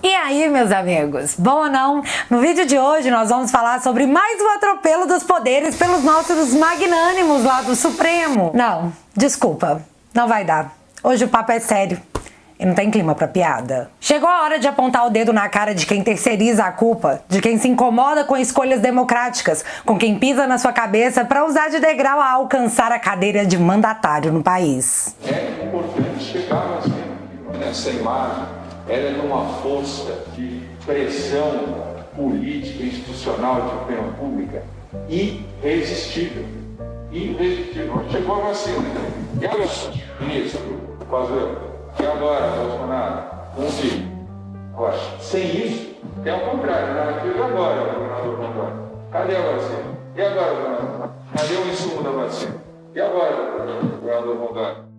E aí, meus amigos, bom ou não? No vídeo de hoje nós vamos falar sobre mais um atropelo dos poderes pelos nossos magnânimos lá do Supremo. Não, desculpa, não vai dar. Hoje o papo é sério e não tem clima pra piada. Chegou a hora de apontar o dedo na cara de quem terceiriza a culpa, de quem se incomoda com escolhas democráticas, com quem pisa na sua cabeça pra usar de degrau a alcançar a cadeira de mandatário no país. É importante chegar nessa imagem. Ela é uma força de pressão política, institucional, de opinião pública irresistível. Irresistível. Chegou a vacina. E agora, ministro, e agora, Bolsonaro? Um filho. Agora, sem isso, é ao contrário. E agora, governador Rondônia? Cadê a vacina? E agora, governador? Cadê o insumo da vacina? E agora, governador Rondônia?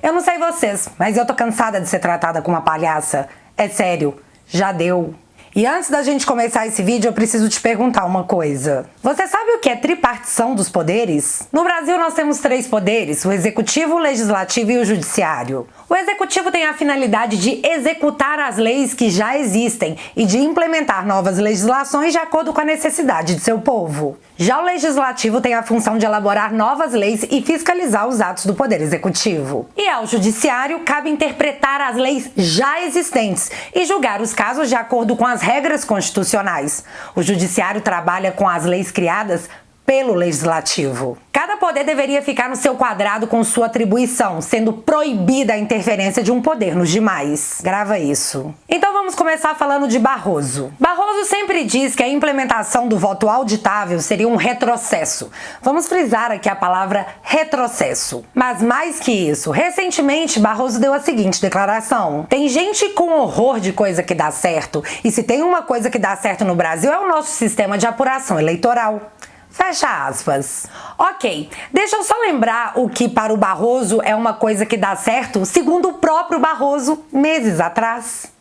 Eu não sei vocês, mas eu tô cansada de ser tratada como uma palhaça. É sério, já deu. E antes da gente começar esse vídeo, eu preciso te perguntar uma coisa. Você sabe o que é tripartição dos poderes? No Brasil nós temos 3 poderes, o executivo, o legislativo e o judiciário. O executivo tem a finalidade de executar as leis que já existem e de implementar novas legislações de acordo com a necessidade de seu povo. Já o legislativo tem a função de elaborar novas leis e fiscalizar os atos do poder executivo. E ao judiciário cabe interpretar as leis já existentes e julgar os casos de acordo com as regras constitucionais. O judiciário trabalha com as leis criadas pelo legislativo. Cada poder deveria ficar no seu quadrado com sua atribuição, sendo proibida a interferência de um poder nos demais. Grava isso. Então vamos começar falando de Barroso. Barroso sempre diz que a implementação do voto auditável seria um retrocesso. Vamos frisar aqui a palavra retrocesso. Mas mais que isso, recentemente Barroso deu a seguinte declaração: tem gente com horror de coisa que dá certo, e se tem uma coisa que dá certo no Brasil é o nosso sistema de apuração eleitoral. Fecha aspas. Ok, deixa eu só lembrar o que para o Barroso é uma coisa que dá certo, segundo o próprio Barroso, meses atrás.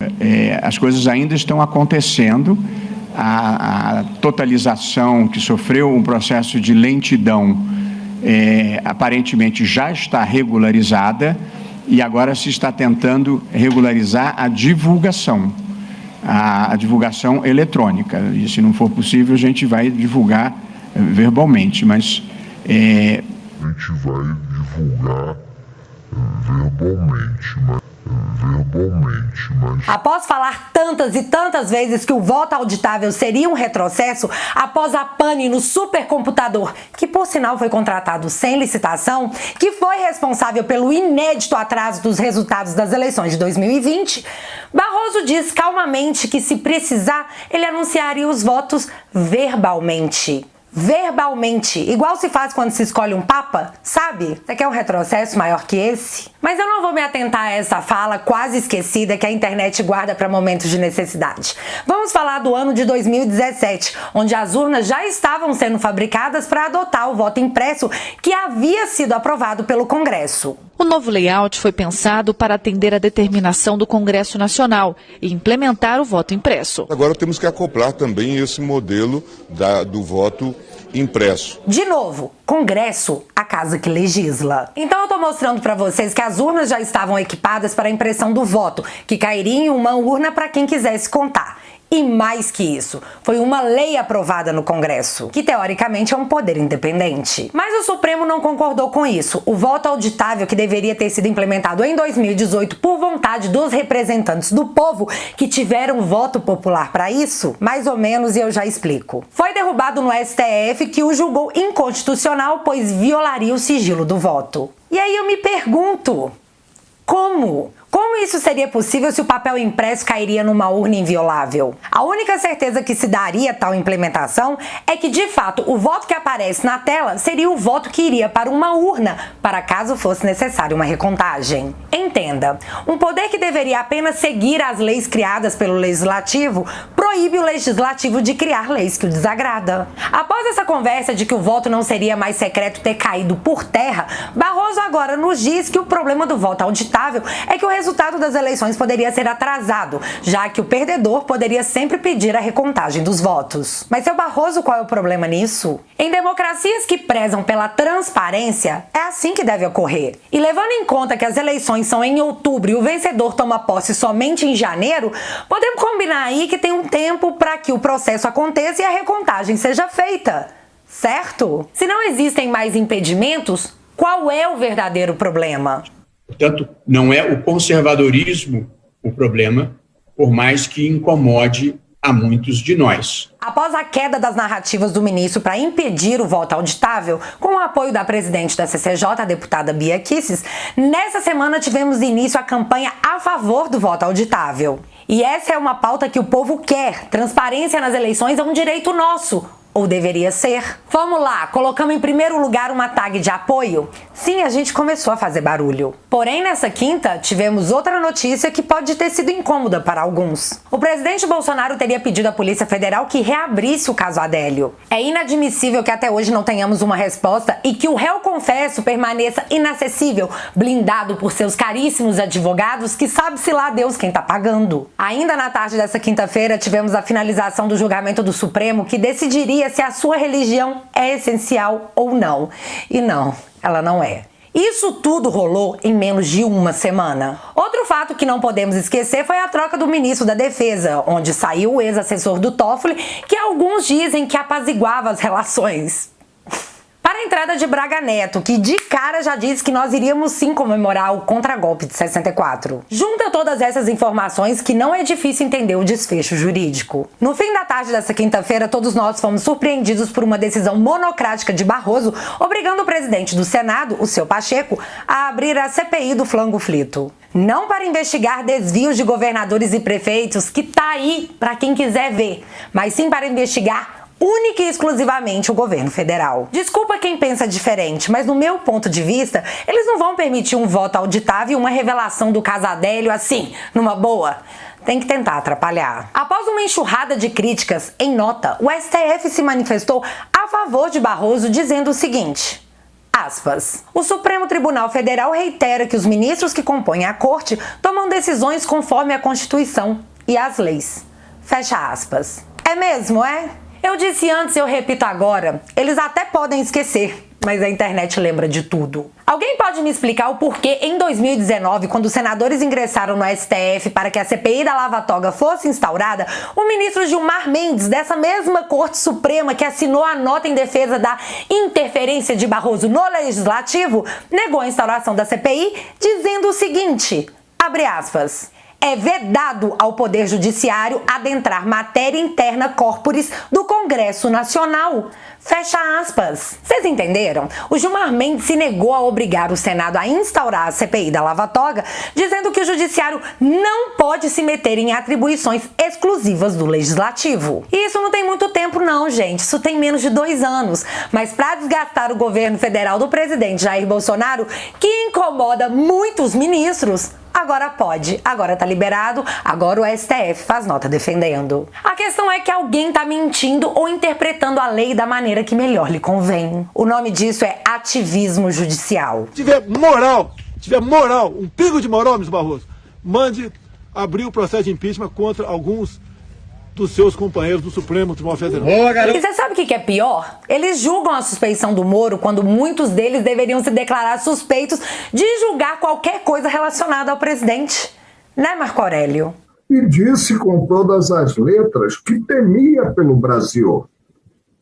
As coisas ainda estão acontecendo, a totalização que sofreu um processo de lentidão aparentemente já está regularizada e agora se está tentando regularizar a divulgação eletrônica. E se não for possível, a gente vai divulgar verbalmente, mas a gente vai divulgar verbalmente, mas... Após falar tantas e tantas vezes que o voto auditável seria um retrocesso, após a pane no supercomputador, que por sinal foi contratado sem licitação, que foi responsável pelo inédito atraso dos resultados das eleições de 2020, Barroso diz calmamente que, se precisar, ele anunciaria os votos verbalmente. Verbalmente, igual se faz quando se escolhe um papa, sabe? Você quer um retrocesso maior que esse? Mas eu não vou me atentar a essa fala quase esquecida que a internet guarda para momentos de necessidade. Vamos falar do ano de 2017, onde as urnas já estavam sendo fabricadas para adotar o voto impresso que havia sido aprovado pelo Congresso. O novo layout foi pensado para atender a determinação do Congresso Nacional e implementar o voto impresso. Agora temos que acoplar também esse modelo do voto impresso. De novo, Congresso, a casa que legisla. Então eu tô mostrando para vocês que as urnas já estavam equipadas para a impressão do voto, que cairia em uma urna para quem quisesse contar. E mais que isso, foi uma lei aprovada no Congresso, que teoricamente é um poder independente. Mas o Supremo não concordou com isso. O voto auditável, que deveria ter sido implementado em 2018 por vontade dos representantes do povo, que tiveram voto popular para isso, mais ou menos, e eu já explico. Foi derrubado no STF, que o julgou inconstitucional, pois violaria o sigilo do voto. E aí eu me pergunto, como? Como isso seria possível se o papel impresso cairia numa urna inviolável? A única certeza que se daria tal implementação é que, de fato, o voto que aparece na tela seria o voto que iria para uma urna, para caso fosse necessária uma recontagem. Entenda, um poder que deveria apenas seguir as leis criadas pelo Legislativo proíbe o legislativo de criar leis que o desagrada. Após essa conversa de que o voto não seria mais secreto ter caído por terra, Barroso agora nos diz que o problema do voto auditável é que o resultado das eleições poderia ser atrasado, já que o perdedor poderia sempre pedir a recontagem dos votos. Mas, seu Barroso, qual é o problema nisso? Em democracias que prezam pela transparência, é assim que deve ocorrer. E levando em conta que as eleições são em outubro e o vencedor toma posse somente em janeiro, podemos combinar aí que tem um tempo para que o processo aconteça e a recontagem seja feita, certo? Se não existem mais impedimentos, qual é o verdadeiro problema? Portanto, não é o conservadorismo o problema, por mais que incomode a muitos de nós. Após a queda das narrativas do ministro para impedir o voto auditável, com o apoio da presidente da CCJ, a deputada Bia Kicis, nessa semana tivemos início a campanha a favor do voto auditável. E essa é uma pauta que o povo quer. Transparência nas eleições é um direito nosso. Ou deveria ser. Vamos lá, colocamos em primeiro lugar uma tag de apoio? Sim, a gente começou a fazer barulho. Porém, nessa quinta, tivemos outra notícia que pode ter sido incômoda para alguns. O presidente Bolsonaro teria pedido à Polícia Federal que reabrisse o caso Adélio. É inadmissível que até hoje não tenhamos uma resposta e que o réu confesso permaneça inacessível, blindado por seus caríssimos advogados, que sabe-se lá Deus quem tá pagando. Ainda na tarde dessa quinta-feira, tivemos a finalização do julgamento do Supremo, que decidiria se a sua religião é essencial ou não. E não, ela não é. Isso tudo rolou em menos de uma semana. Outro fato que não podemos esquecer foi a troca do ministro da Defesa, onde saiu o ex-assessor do Toffoli, que alguns dizem que apaziguava as relações. Para a entrada de Braga Neto, que de cara já disse que nós iríamos sim comemorar o contragolpe de 64. Junta todas essas informações que não é difícil entender o desfecho jurídico. No fim da tarde dessa quinta-feira, todos nós fomos surpreendidos por uma decisão monocrática de Barroso, obrigando o presidente do Senado, o seu Pacheco, a abrir a CPI do flango Flito. Não para investigar desvios de governadores e prefeitos, que tá aí para quem quiser ver, mas sim para investigar única e exclusivamente o governo federal. Desculpa quem pensa diferente, mas no meu ponto de vista, eles não vão permitir um voto auditável e uma revelação do caso Adélio assim, numa boa. Tem que tentar atrapalhar. Após uma enxurrada de críticas, em nota, o STF se manifestou a favor de Barroso, dizendo o seguinte, aspas, o Supremo Tribunal Federal reitera que os ministros que compõem a corte tomam decisões conforme a Constituição e as leis. Fecha aspas. É mesmo, é? Eu disse antes e eu repito agora, eles até podem esquecer, mas a internet lembra de tudo. Alguém pode me explicar o porquê em 2019, quando os senadores ingressaram no STF para que a CPI da Lava Toga fosse instaurada, o ministro Gilmar Mendes, dessa mesma Corte Suprema que assinou a nota em defesa da interferência de Barroso no Legislativo, negou a instauração da CPI, dizendo o seguinte, abre aspas, é vedado ao Poder Judiciário adentrar matéria interna corporis do Congresso Nacional. Fecha aspas. Vocês entenderam? O Gilmar Mendes se negou a obrigar o Senado a instaurar a CPI da Lava Toga, dizendo que o Judiciário não pode se meter em atribuições exclusivas do Legislativo. E isso não tem muito tempo não, gente. Isso tem menos de 2 anos. Mas para desgastar o governo federal do presidente Jair Bolsonaro, que incomoda muitos ministros, agora pode, agora tá liberado, agora o STF faz nota defendendo. A questão é que alguém tá mentindo ou interpretando a lei da maneira que melhor lhe convém. O nome disso é ativismo judicial. Se tiver moral, um pingo de moral, Mr. Barroso, mande abrir o processo de impeachment contra alguns dos seus companheiros do Supremo Tribunal Federal. E você sabe o que é pior? Eles julgam a suspeição do Moro quando muitos deles deveriam se declarar suspeitos de julgar qualquer coisa relacionada ao presidente. Né, Marco Aurélio? E disse com todas as letras que temia pelo Brasil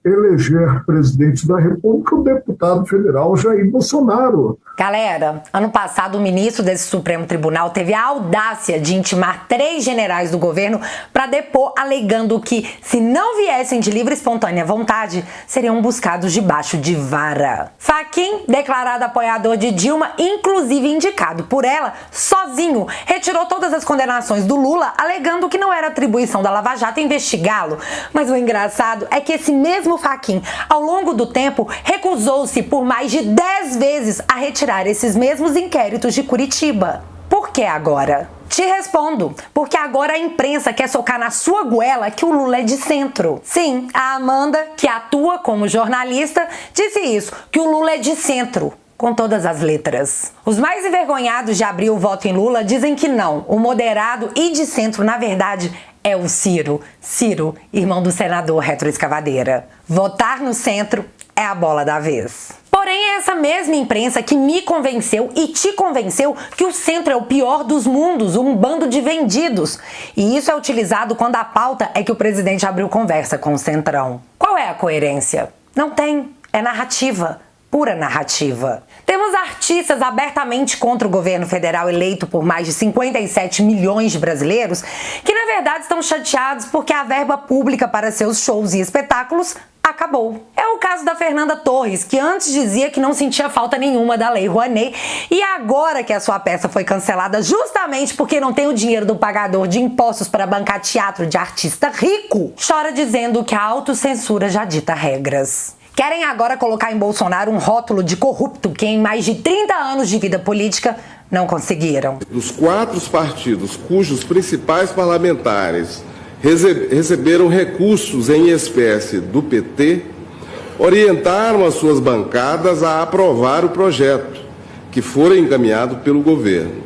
eleger presidente da República o deputado federal Jair Bolsonaro. Galera, ano passado o ministro desse Supremo Tribunal teve a audácia de intimar 3 generais do governo para depor, alegando que, se não viessem de livre e espontânea vontade, seriam buscados debaixo de vara. Fachin, declarado apoiador de Dilma, inclusive indicado por ela, sozinho, retirou todas as condenações do Lula, alegando que não era atribuição da Lava Jato investigá-lo. Mas o engraçado é que esse mesmo Fachin, ao longo do tempo, recusou-se por mais de 10 vezes a retirar esses mesmos inquéritos de Curitiba. Por que agora? Te respondo, porque agora a imprensa quer socar na sua goela que o Lula é de centro. Sim, a Amanda, que atua como jornalista, disse isso, que o Lula é de centro. Com todas as letras. Os mais envergonhados de abrir o voto em Lula dizem que não. O moderado e de centro, na verdade, é o Ciro. Ciro, irmão do senador retroescavadeira. Votar no centro é a bola da vez. Porém, é essa mesma imprensa que me convenceu e te convenceu que o centro é o pior dos mundos, um bando de vendidos. E isso é utilizado quando a pauta é que o presidente abriu conversa com o Centrão. Qual é a coerência? Não tem. É narrativa. Pura narrativa. Temos artistas abertamente contra o governo federal eleito por mais de 57 milhões de brasileiros que, na verdade, estão chateados porque a verba pública para seus shows e espetáculos acabou. É o caso da Fernanda Torres, que antes dizia que não sentia falta nenhuma da Lei Rouanet e agora que a sua peça foi cancelada justamente porque não tem o dinheiro do pagador de impostos para bancar teatro de artista rico, chora dizendo que a autocensura já dita regras. Querem agora colocar em Bolsonaro um rótulo de corrupto que em mais de 30 anos de vida política não conseguiram. Dos 4 partidos cujos principais parlamentares receberam recursos em espécie do PT, orientaram as suas bancadas a aprovar o projeto, que fora encaminhado pelo governo.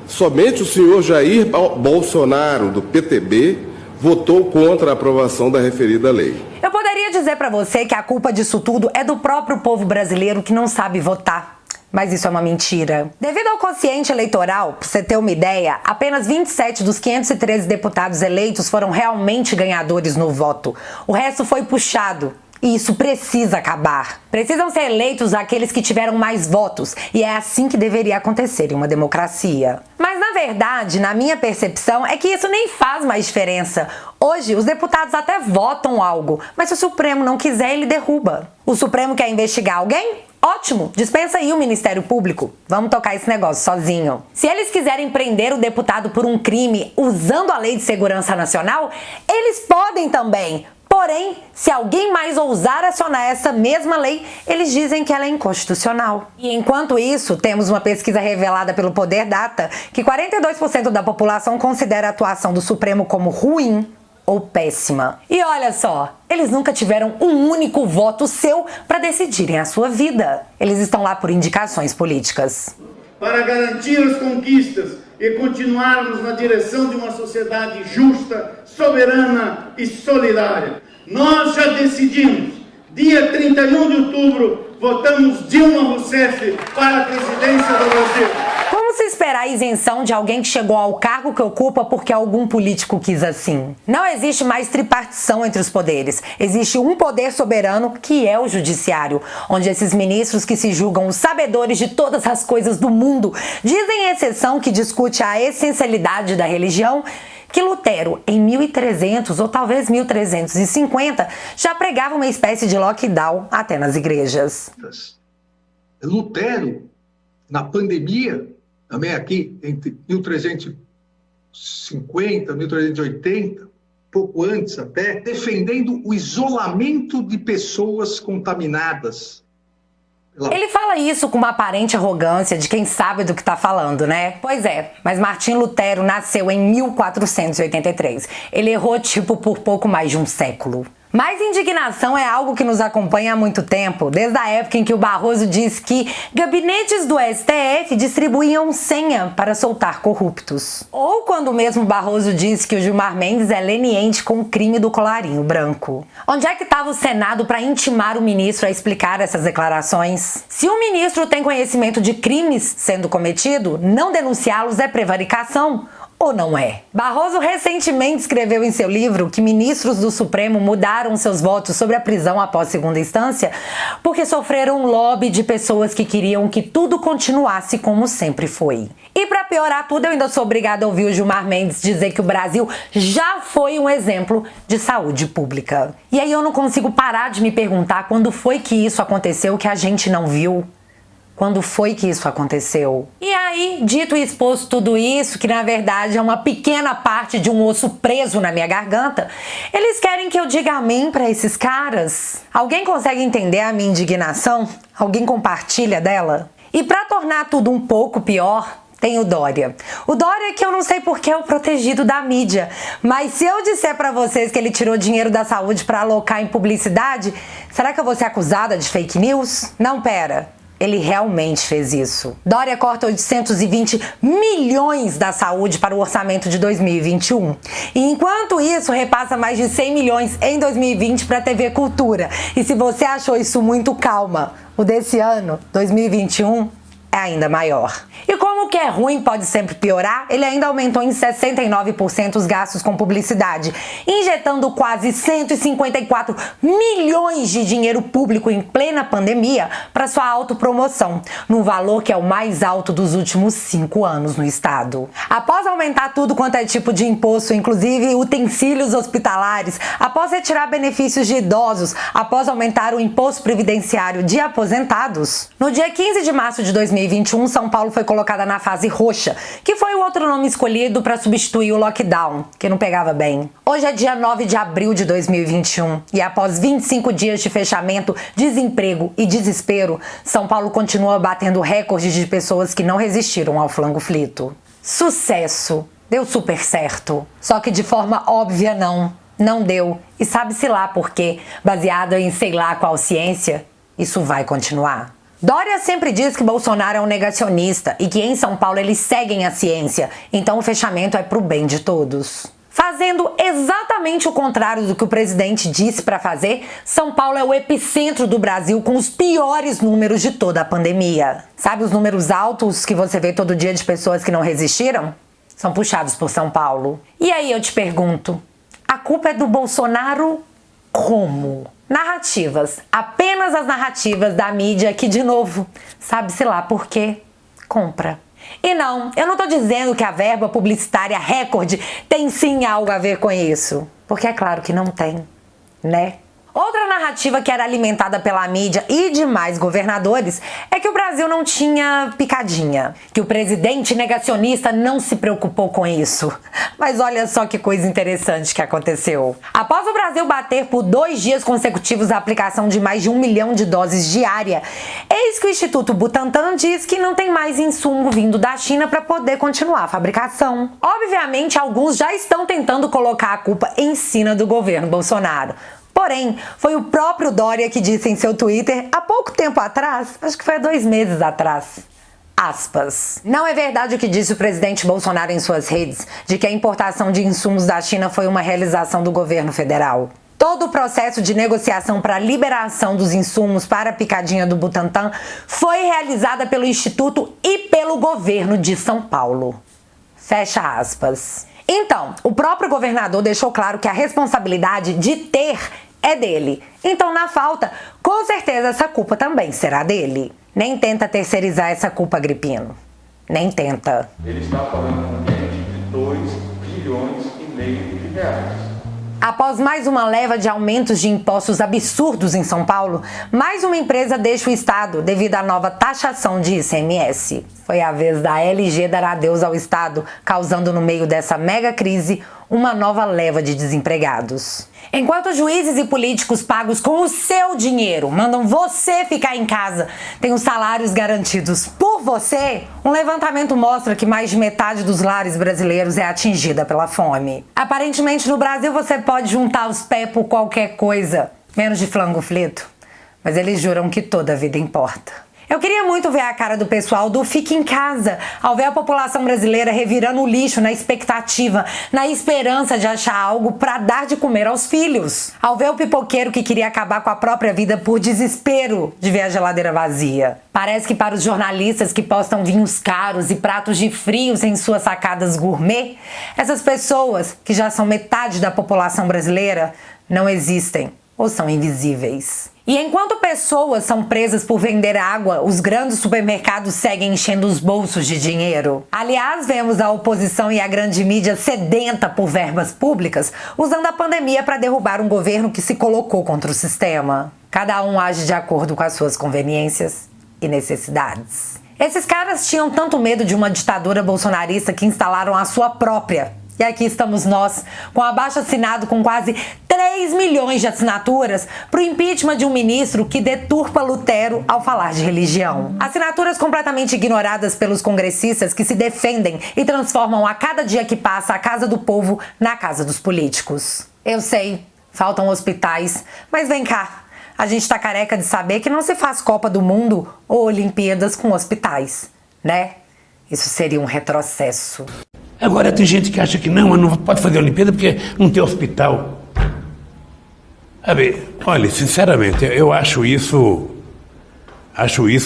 Somente o senhor Jair Bolsonaro, do PTB, votou contra a aprovação da referida lei. Eu poderia dizer para você que a culpa disso tudo é do próprio povo brasileiro que não sabe votar. Mas isso é uma mentira. Devido ao quociente eleitoral, pra você ter uma ideia, apenas 27 dos 513 deputados eleitos foram realmente ganhadores no voto. O resto foi puxado. E isso precisa acabar. Precisam ser eleitos aqueles que tiveram mais votos. E é assim que deveria acontecer em uma democracia. Mas na verdade, na minha percepção, é que isso nem faz mais diferença. Hoje, os deputados até votam algo, mas se o Supremo não quiser, ele derruba. O Supremo quer investigar alguém? Ótimo, dispensa aí o Ministério Público. Vamos tocar esse negócio sozinho. Se eles quiserem prender o deputado por um crime usando a Lei de Segurança Nacional, eles podem também. Porém, se alguém mais ousar acionar essa mesma lei, eles dizem que ela é inconstitucional. E enquanto isso, temos uma pesquisa revelada pelo Poder Data que 42% da população considera a atuação do Supremo como ruim ou péssima. E olha só, eles nunca tiveram um único voto seu para decidirem a sua vida. Eles estão lá por indicações políticas. Para garantir as conquistas e continuarmos na direção de uma sociedade justa, soberana e solidária. Nós já decidimos, dia 31 de outubro, votamos Dilma Rousseff para a presidência do Brasil. Como se esperar a isenção de alguém que chegou ao cargo que ocupa porque algum político quis assim? Não existe mais tripartição entre os poderes. Existe um poder soberano, que é o judiciário, onde esses ministros que se julgam os sabedores de todas as coisas do mundo dizem exceção que discute a essencialidade da religião, que Lutero, em 1300 ou talvez 1350, já pregava uma espécie de lockdown até nas igrejas. Lutero, na pandemia, também aqui entre 1350 e 1380, pouco antes até, defendendo o isolamento de pessoas contaminadas. Ele fala isso com uma aparente arrogância de quem sabe do que está falando, né? Pois é, mas Martim Lutero nasceu em 1483. Ele errou por pouco mais de um século. Mas indignação é algo que nos acompanha há muito tempo, desde a época em que o Barroso disse que gabinetes do STF distribuíam senha para soltar corruptos. Ou quando o mesmo Barroso disse que o Gilmar Mendes é leniente com o crime do colarinho branco. Onde é que estava o Senado para intimar o ministro a explicar essas declarações? Se o ministro tem conhecimento de crimes sendo cometido, não denunciá-los é prevaricação. Ou não é? Barroso recentemente escreveu em seu livro que ministros do Supremo mudaram seus votos sobre a prisão após segunda instância porque sofreram um lobby de pessoas que queriam que tudo continuasse como sempre foi. E para piorar tudo, eu ainda sou obrigada a ouvir o Gilmar Mendes dizer que o Brasil já foi um exemplo de saúde pública. E aí eu não consigo parar de me perguntar quando foi que isso aconteceu que a gente não viu. Quando foi que isso aconteceu? E aí, dito e exposto tudo isso, que na verdade é uma pequena parte de um osso preso na minha garganta, eles querem que eu diga amém para esses caras? Alguém consegue entender a minha indignação? Alguém compartilha dela? E para tornar tudo um pouco pior, tem o Dória. O Dória que eu não sei porque é o protegido da mídia, mas se eu disser pra vocês que ele tirou dinheiro da saúde pra alocar em publicidade, será que eu vou ser acusada de fake news? Não, pera. Ele realmente fez isso. Dória corta 820 milhões da saúde para o orçamento de 2021. E enquanto isso, repassa mais de 100 milhões em 2020 para a TV Cultura. E se você achou isso muito, calma. O desse ano, 2021, é ainda maior. E como o que é ruim pode sempre piorar, ele ainda aumentou em 69% os gastos com publicidade, injetando quase 154 milhões de dinheiro público em plena pandemia para sua autopromoção, num valor que é o mais alto dos últimos 5 anos no estado. Após aumentar tudo quanto é tipo de imposto, inclusive utensílios hospitalares, após retirar benefícios de idosos, após aumentar o imposto previdenciário de aposentados, no dia 15 de março de 2021, São Paulo foi colocada na fase roxa, que foi o outro nome escolhido para substituir o lockdown, que não pegava bem. Hoje é dia 9 de abril de 2021 e após 25 dias de fechamento, desemprego e desespero, São Paulo continua batendo recordes de pessoas que não resistiram ao flango frito. Sucesso! Deu super certo. Só que de forma óbvia não deu. E sabe-se lá por quê, baseado em sei lá qual ciência, isso vai continuar. Dória sempre diz que Bolsonaro é um negacionista e que em São Paulo eles seguem a ciência, então o fechamento é pro bem de todos. Fazendo exatamente o contrário do que o presidente disse para fazer, São Paulo é o epicentro do Brasil com os piores números de toda a pandemia. Sabe os números altos que você vê todo dia de pessoas que não resistiram? São puxados por São Paulo. E aí eu te pergunto, a culpa é do Bolsonaro como? Narrativas, apenas as narrativas da mídia que, de novo, sabe-se lá por quê, compra. E não, eu não tô dizendo que a verba publicitária recorde tem sim algo a ver com isso, porque é claro que não tem, né? Outra narrativa que era alimentada pela mídia e demais governadores é que o Brasil não tinha picadinha, que o presidente negacionista não se preocupou com isso. Mas olha só que coisa interessante que aconteceu. Após o Brasil bater por 2 dias consecutivos a aplicação de mais de 1 milhão de doses diária, eis que o Instituto Butantan diz que não tem mais insumo vindo da China para poder continuar a fabricação. Obviamente, alguns já estão tentando colocar a culpa em cima do governo Bolsonaro. Porém, foi o próprio Dória que disse em seu Twitter há pouco tempo atrás, acho que foi há 2 meses atrás, aspas, não é verdade o que disse o presidente Bolsonaro em suas redes, de que a importação de insumos da China foi uma realização do governo federal. Todo o processo de negociação para a liberação dos insumos para a picadinha do Butantan foi realizada pelo Instituto e pelo governo de São Paulo. Fecha aspas. Então, o próprio governador deixou claro que a responsabilidade de ter é dele. Então, na falta, com certeza essa culpa também será dele. Nem tenta terceirizar essa culpa, Agripino. Nem tenta. Ele está falando com gente de 2,5 bilhões de reais. Após mais uma leva de aumentos de impostos absurdos em São Paulo, mais uma empresa deixa o estado devido à nova taxação de ICMS. Foi a vez da LG dar adeus ao estado, causando no meio dessa mega crise uma nova leva de desempregados. Enquanto juízes e políticos pagos com o seu dinheiro mandam você ficar em casa, tem os salários garantidos por você, um levantamento mostra que mais de metade dos lares brasileiros é atingida pela fome. Aparentemente no Brasil você pode juntar os pés por qualquer coisa, menos de flango frito, mas eles juram que toda a vida importa. Eu queria muito ver a cara do pessoal do Fique em Casa, ao ver a população brasileira revirando o lixo na expectativa, na esperança de achar algo para dar de comer aos filhos. Ao ver o pipoqueiro que queria acabar com a própria vida por desespero de ver a geladeira vazia. Parece que para os jornalistas que postam vinhos caros e pratos de frios em suas sacadas gourmet, essas pessoas, que já são metade da população brasileira, não existem ou são invisíveis. E enquanto pessoas são presas por vender água, os grandes supermercados seguem enchendo os bolsos de dinheiro. Aliás, vemos a oposição e a grande mídia sedenta por verbas públicas, usando a pandemia para derrubar um governo que se colocou contra o sistema. Cada um age de acordo com as suas conveniências e necessidades. Esses caras tinham tanto medo de uma ditadura bolsonarista que instalaram a sua própria. E aqui estamos nós, com abaixo-assinado com quase 3 3 milhões de assinaturas para o impeachment de um ministro que deturpa Lutero ao falar de religião. Assinaturas completamente ignoradas pelos congressistas que se defendem e transformam a cada dia que passa a casa do povo na casa dos políticos. Eu sei, faltam hospitais, mas vem cá, a gente tá careca de saber que não se faz Copa do Mundo ou Olimpíadas com hospitais, né? Isso seria um retrocesso. Agora tem gente que acha que não pode fazer Olimpíada porque não tem hospital. Sabe, olha, sinceramente, eu acho isso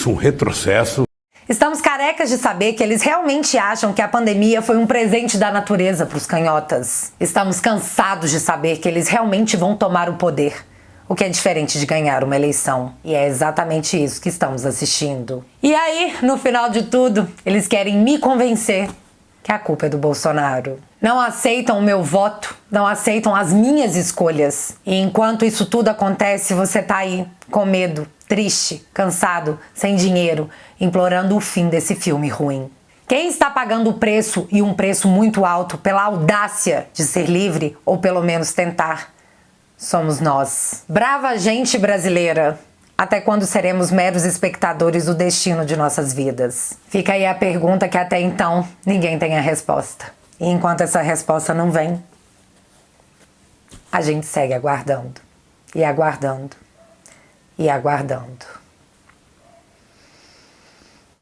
um retrocesso. Estamos carecas de saber que eles realmente acham que a pandemia foi um presente da natureza para os canhotas. Estamos cansados de saber que eles realmente vão tomar o poder, o que é diferente de ganhar uma eleição. E é exatamente isso que estamos assistindo. E aí, no final de tudo, eles querem me convencer que a culpa é do Bolsonaro. Não aceitam o meu voto, não aceitam as minhas escolhas. E enquanto isso tudo acontece, você tá aí, com medo, triste, cansado, sem dinheiro, implorando o fim desse filme ruim. Quem está pagando o preço, e um preço muito alto, pela audácia de ser livre, ou pelo menos tentar, somos nós. Brava gente brasileira! Até quando seremos meros espectadores do destino de nossas vidas? Fica aí a pergunta que até então ninguém tem a resposta. E enquanto essa resposta não vem, a gente segue aguardando, e aguardando, e aguardando.